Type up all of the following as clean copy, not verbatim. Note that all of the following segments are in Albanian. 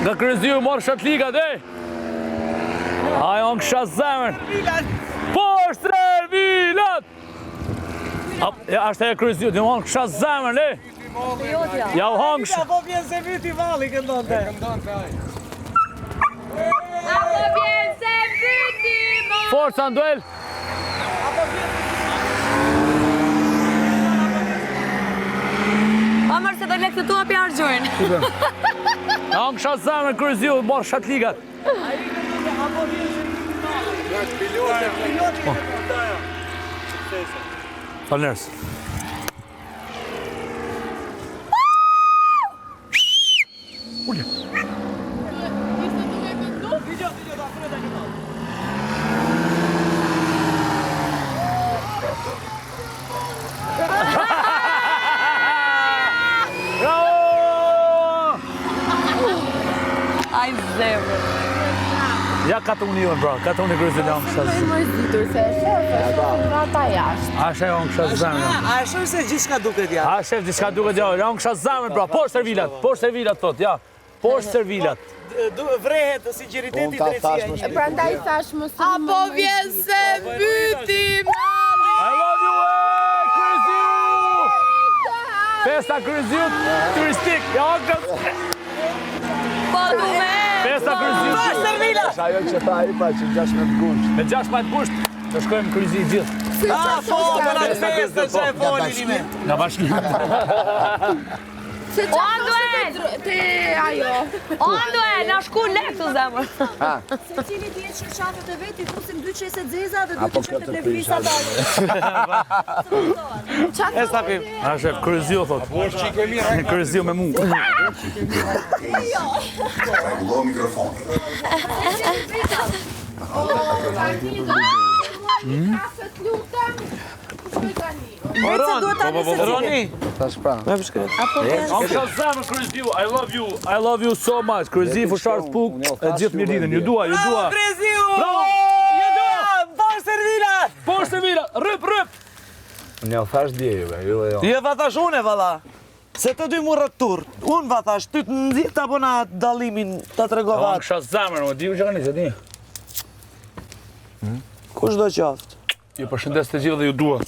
Nga Kryziu morë shatlikat, Ajo në kësha zemër. Poshtë Vilat! Ja, ashtë e Kryziu, të morë kësha zemër, Ja u hangë kësha. Apo vjen se vyti vali këndon të. Apo vjen se vyti vali. Forca në duel. Amër se do lekë të tua pjarë gjojnë. Ja unë kësha zemër Kryziu, morë shatlikat. Apo vjen se vyti vali. Falënërës. Ullë. Aj zemë. Ja ka të unë bro, ka të unë Kryziu ja unë kësha zemër. Më zditur se është rata jashtë. Ashe ja unë kësha zemër. A e shumë se gjithë ka duket ja. A shef, diska duket ja unë kësha zemër, bro. Poshtë Servilat, thot, ja. Poshtë Servilat. Vrehet sinqeriteti drejtësia. Prandaj thash mos. Apo vjen se vyti vali. I love you, Kryziu! Festa Kryziut turistik, ja unë Po du me. Festa Kryziut. Poshtë Vilat! Ajo që tha ai pa që 16 gusht. Me 16 gusht, të shkojmë Kryzi gjithë. Po, për atë festë që e folin me. Nga bashkë. Se Onduen! Te ajo. Onduen, na shku lekë të zemër. Se cili t'jetë shqatët e vetë, i fusim 2 qese dzeza dhe 2 Apo qese këtë plevisa E stapim. A shef, Kryziu, thot. Kryziu me mu. Rregullo mikrofon. Kafet lutem. Shkoj tani. Roni. Tash pra. Me përshkret. Unë kësha zemër Kryziu, I love you so much. Kryzi, Fushar, Spuk, e gjithë mirë ditën. Ju dua. Kryziu! Bravo! Ju dua! Poshtë Vilat! Poshtë Servilat, rëp! Unë ja thash dje juve, ju dhe jo. Je va thash une, valla. Se të dy mu rëtur. Unë va thash, ty të nëzit të abona dalimin të Unë tregovat. kësha zemër, më di u që ka një, se di. Kush do qaftë? Ju përshëndes të gjithë dhe ju dua.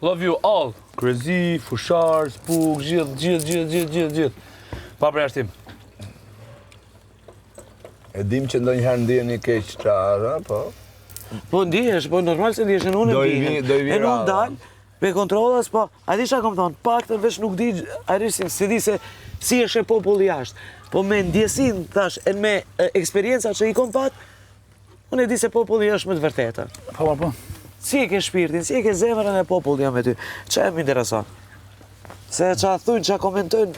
Love you all. Kryzi, Fushar, Spuk, gjithë. Pa për jashtim. E dim që ndonjëherë ndiheni keq çfarë, po. Po ndihesh, po normal se ndihesh, unë Do i ndihem. vi E nuk radha. dal, me kontrollas, po, a di çka kam thonë, pak të vesh nuk di, se di se si është e populli jashtë. Po me ndjesin, thash, e me eksperienca që i kom pat, unë e di se populli është më të vërteta. Po. Si e ke shpirtin, si e ke zemrën e popullit jam me ty. Qa e më intereson? Se qa thujnë, qa komentojnë,